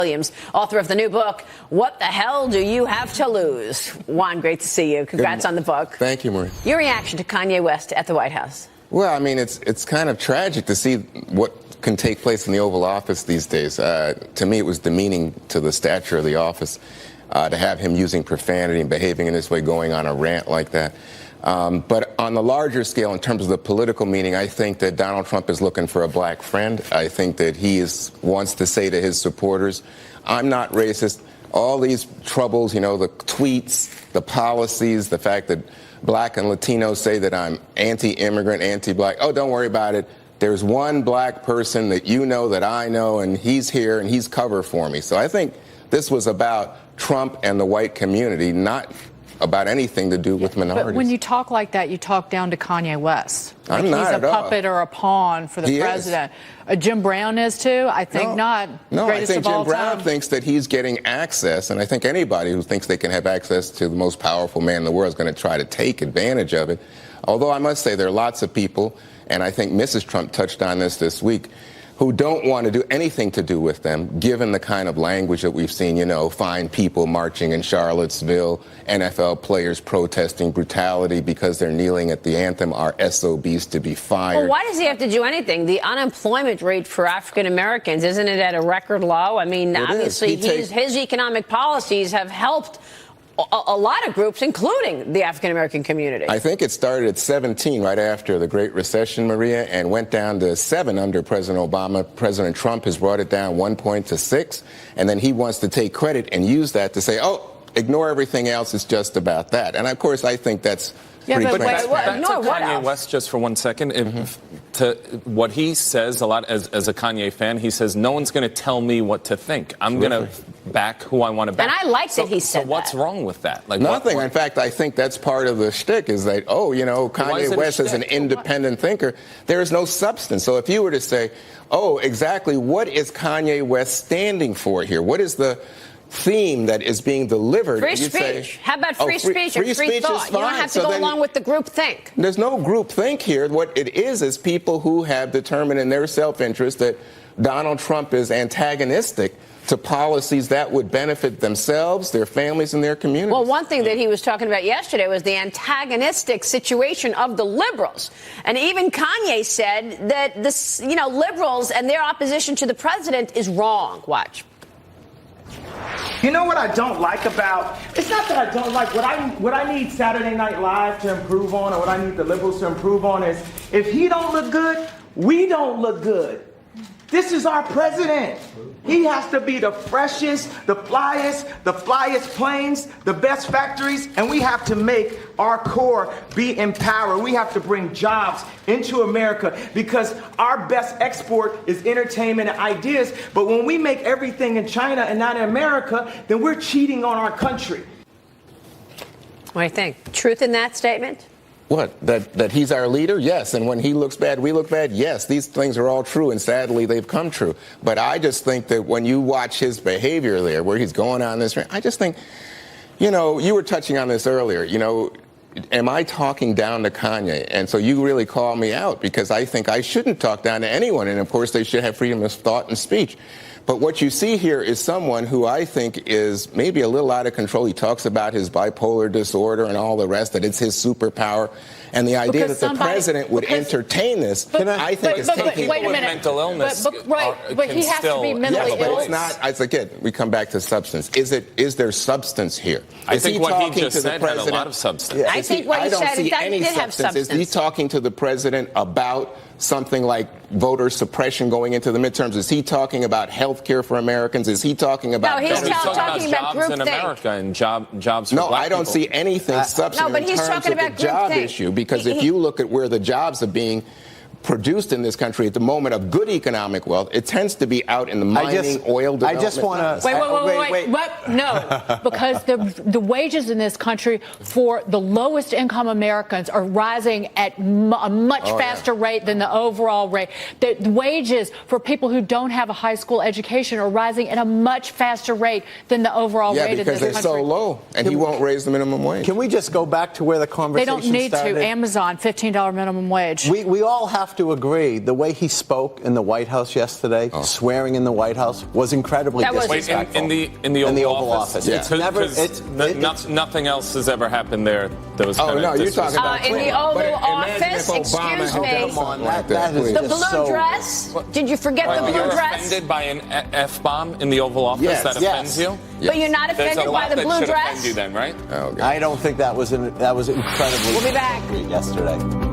Williams, author of the new book, What the Hell Do You Have to Lose? Juan, great to see you. Congrats on the book. Thank you, Marie. Your reaction to Kanye West at the White House? Well, I mean, it's kind of tragic to see what can take place in the Oval Office these days. To me, it was demeaning to the stature of the office to have him using profanity and behaving in this way, going on a rant like that. But on the larger scale, in terms of the political meaning, I think that Donald Trump is looking for a black friend. I think that he wants to say to his supporters, I'm not racist. All these troubles, the tweets, the policies, the fact that black and Latinos say that I'm anti-immigrant, anti-black. Oh, don't worry about it. There's one black person that you know that I know, and he's here, and he's cover for me. So I think this was about Trump and the white community, not about anything to do with minorities. But when you talk like that, you talk down to Kanye West. I'm not he's at a all. puppet or a pawn for the president. Jim Brown is too. I think not. No, I think Jim Brown time. thinks that he's getting access, and I think anybody who thinks they can have access to the most powerful man in the world is going to try to take advantage of it. Although I must say there are lots of people, and I think Mrs. Trump touched on this week, who don't want to do anything to do with them, given the kind of language that we've seen, fine people marching in Charlottesville, NFL players protesting brutality because they're kneeling at the anthem, are SOBs to be fired. Well, why does he have to do anything? The unemployment rate for African Americans, isn't it at a record low? I mean, obviously his economic policies have helped a lot of groups, including the African-American community. I think it started at 17 right after the Great Recession, Maria, and went down to 7 under President Obama. President Trump has brought it down 1 point to 6, and then he wants to take credit and use that to say, oh, ignore everything else, it's just about that. And, of course, I think that's pretty back to Kanye West just for 1 second. To what he says a lot as a Kanye fan, he says, no one's going to tell me what to think. I'm going to back who I want to back. And I like that he said so what's wrong with that? Like nothing. In fact, I think that's part of the shtick is that, Kanye West is an independent thinker. There is no substance. So if you were to say, oh, exactly, what is Kanye West standing for here? What is the theme that is being delivered? Free speech. How about free speech and free thought? You don't have to go along with the group think. There's no group think here. What it is people who have determined in their self-interest that Donald Trump is antagonistic to policies that would benefit themselves, their families, and their communities. Well, one thing that he was talking about yesterday was the antagonistic situation of the liberals. And even Kanye said that liberals and their opposition to the president is wrong. Watch. You know what I don't like about, it's not that I don't like, what I need Saturday Night Live to improve on, or what I need the liberals to improve on is, if he don't look good, we don't look good. This is our president. He has to be the freshest, the flyest planes, the best factories, and we have to make our core be empowered. We have to bring jobs into America because our best export is entertainment and ideas. But when we make everything in China and not in America, then we're cheating on our country. What do you think? Truth in that statement? What? That he's our leader? Yes. And when he looks bad, we look bad? Yes. These things are all true, and sadly, they've come true. But I just think that when you watch his behavior there, where he's going on this, I just think, you were touching on this earlier, am I talking down to Kanye? And so you really call me out because I think I shouldn't talk down to anyone. And, of course, they should have freedom of thought and speech. But what you see here is someone who I think is maybe a little out of control. He talks about his bipolar disorder and all the rest, that it's his superpower. And the idea that the president would entertain this, I think is taking wait a minute. Mental illness. But he has to be mentally ill. But it's not, again, we come back to substance. Is there substance here? I think what he just said had a lot of substance. Yeah, I think what he said did have substance. Is he talking to the president about something like voter suppression going into the midterms? Is he talking about health care for Americans? Is he talking about he's talking about jobs in America and jobs for No, black I don't people. see anything substantive in terms of the job issue, because if you look at where the jobs are being produced in this country at the moment of good economic wealth, it tends to be out in the mining, oil development. I just want to wait. No, because the wages in this country for the lowest income Americans are rising at a much faster rate than the overall rate. The wages for people who don't have a high school education are rising at a much faster rate than the overall rate of this country. Because they're so low, and he won't raise the minimum wage. Can we just go back to where the conversation started? They don't need to. Amazon, $15 minimum wage. We all have have to agree, the way he spoke in the White House yesterday, swearing in the White House, was incredibly disrespectful. In the Oval Office. Yeah. Nothing else has ever happened there that was kind of you're talking about in the Oval Office, excuse me. Come on, that is the blue dress? Did you forget the blue you're dress? offended by an F-bomb in the Oval Office that offends you? But you're not offended by the blue dress? Offend you then, right? I don't think that was incredibly We'll be back yesterday.